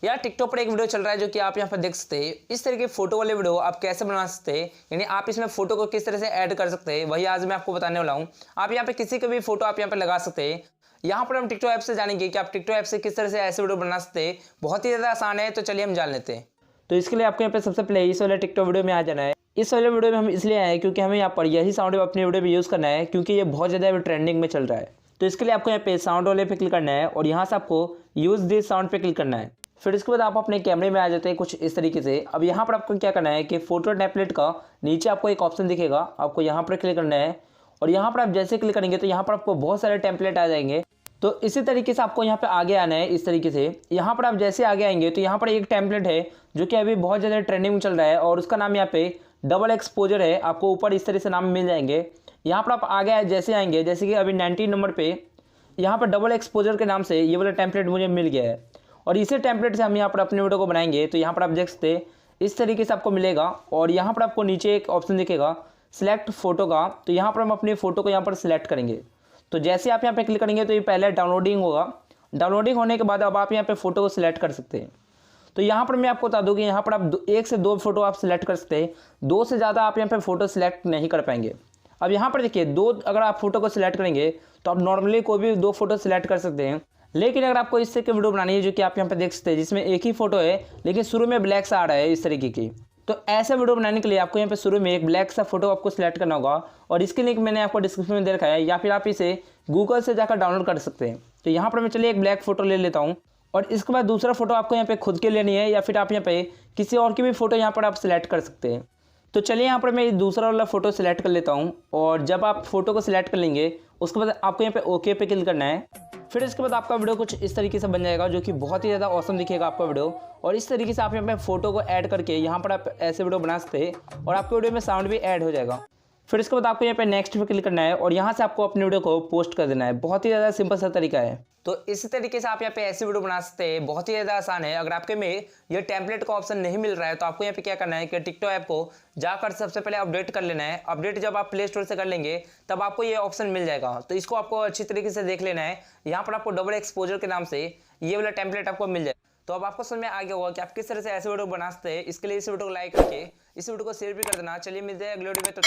यार टिकटॉक पर एक वीडियो चल रहा है जो कि आप यहाँ पर देख सकते हैं। इस तरह के फोटो वाले वीडियो आप कैसे बना सकते हैं, यानी आप इसमें फोटो को किस तरह से ऐड कर सकते हैं, वही आज मैं आपको बताने वाला हूँ। आप यहाँ पे किसी का भी फोटो आप यहाँ पे लगा सकते हैं। यहाँ पर हम टिकटॉक ऐप से जानेंगे कि आप टिकटॉक ऐप से किस तरह से ऐसे वीडियो बना सकते हैं। बहुत ही ज़्यादा आसान है, तो चलिए हम जान लेते हैं। तो इसके लिए आपको यहाँ पे सबसे पहले इस वाले टिकटॉक वीडियो में आ जाना है। इस वाले वीडियो में हम इसलिए आए हैं क्योंकि हमें यहाँ पर यही साउंड अपनी वीडियो में यूज़ करना है, क्योंकि ये बहुत ज़्यादा ट्रेंडिंग में चल रहा है। तो इसके लिए आपको यहाँ पे साउंड वाले पे क्लिक करना है और यहाँ से आपको यूज़ दिस साउंड पे क्लिक करना है। फिर इसके बाद आप अपने कैमरे में आ जाते हैं कुछ इस तरीके से। अब यहाँ पर आपको क्या करना है कि फोटो टेम्पलेट का नीचे आपको एक ऑप्शन दिखेगा, आपको यहाँ पर क्लिक करना है और यहाँ पर आप जैसे क्लिक करेंगे तो यहाँ पर आपको बहुत सारे टेम्पलेट आ जाएंगे। तो इसी तरीके से आपको यहाँ पे आगे आना है। इस तरीके से यहाँ पर आप जैसे आगे आएंगे तो यहाँ पर एक टेम्पलेट है जो कि अभी बहुत ज़्यादा ट्रेंडिंग में चल रहा है और उसका नाम यहाँ पे डबल एक्सपोजर है। आपको ऊपर इस तरह से नाम मिल जाएंगे। यहाँ पर आप आगे जैसे आएंगे, जैसे कि अभी 19 नंबर पे यहाँ पर डबल एक्सपोजर के नाम से ये वाला टेम्पलेट मुझे मिल गया है और इसी टेम्पलेट से हम यहाँ पर अपने वीडियो को बनाएंगे। तो यहाँ पर आप देख सकते हैं इस तरीके से आपको मिलेगा और यहाँ पर आपको नीचे एक ऑप्शन दिखेगा सिलेक्ट फोटो का। तो यहाँ पर हम अपनी फ़ोटो को यहाँ पर सिलेक्ट करेंगे। तो जैसे आप यहाँ पे क्लिक करेंगे तो ये पहले डाउनलोडिंग होगा। डाउनलोडिंग होने के बाद अब आप यहाँ पे फ़ोटो को सिलेक्ट कर सकते हैं। तो यहाँ पर मैं आपको बता दूँ कि यहाँ पर आप 1 से 2 फोटो आप सिलेक्ट कर सकते हैं। 2 से ज़्यादा आप यहाँ पे फ़ोटो सिलेक्ट नहीं कर पाएंगे। अब यहाँ पर देखिए 2 अगर आप फोटो को सिलेक्ट करेंगे तो आप नॉर्मली कोई भी 2 फोटो सिलेक्ट कर सकते हैं। लेकिन अगर आपको इससे की वीडियो बनानी है जो कि आप यहाँ पे देख सकते हैं जिसमें एक ही फोटो है लेकिन शुरू में ब्लैक सा आ रहा है इस तरीके की, तो ऐसा वीडियो बनाने के लिए आपको यहाँ पे शुरू में एक ब्लैक सा फोटो आपको सिलेक्ट करना होगा और इसके लिंक मैंने आपको डिस्क्रिप्शन में दे रखा है या फिर आप इसे गूगल से जाकर डाउनलोड कर सकते हैं। तो यहाँ पर मैं चलिए एक ब्लैक फोटो ले लेता हूँ और इसके बाद दूसरा फोटो आपको यहाँ पे खुद के लेनी है या फिर आप यहाँ पे किसी और की भी फोटो यहाँ पर आप सिलेक्ट कर सकते हैं। तो चलिए यहाँ पर मैं दूसरा वाला फोटो सिलेक्ट कर लेता हूँ और जब आप फोटो को सिलेक्ट कर लेंगे उसके बाद आपको यहाँ पे ओके पे क्लिक करना है। फिर इसके बाद आपका वीडियो कुछ इस तरीके से बन जाएगा जो कि बहुत ही ज़्यादा औसम दिखेगा आपका वीडियो। और इस तरीके से आप यहाँ पे फोटो को ऐड करके यहाँ पर आप ऐसे वीडियो बना सकते हैं और आपके वीडियो में साउंड भी ऐड हो जाएगा। फिर इसके बाद आपको यहाँ पे नेक्स्ट पे क्लिक करना है और यहाँ से आपको अपनी वीडियो को पोस्ट कर देना है। बहुत ही ज़्यादा सिंपल सा तरीका है। तो इसी तरीके से आप यहाँ पे ऐसी वीडियो बना सकते हैं। बहुत ही ज़्यादा आसान है। अगर आपके में ये टेम्पलेट का ऑप्शन नहीं मिल रहा है तो आपको यहाँ पे क्या करना है कि टिकटॉक ऐप को जाकर सबसे पहले अपडेट कर लेना है। अपडेट जब आप प्ले स्टोर से कर लेंगे तब आपको ये ऑप्शन मिल जाएगा। तो इसको आपको अच्छी तरीके से देख लेना है। यहाँ पर आपको डबल एक्सपोजर के नाम से ये वाला टेम्पलेट आपको मिल जाए। तो अब आपको समझ में आ गया होगा कि आप किस तरह से ऐसे वीडियो बना सकते हैं। इसके लिए इस वीडियो को लाइक करके इस वीडियो को शेयर भी कर देना। चलिए मिलते हैं अगले वीडियो में। तो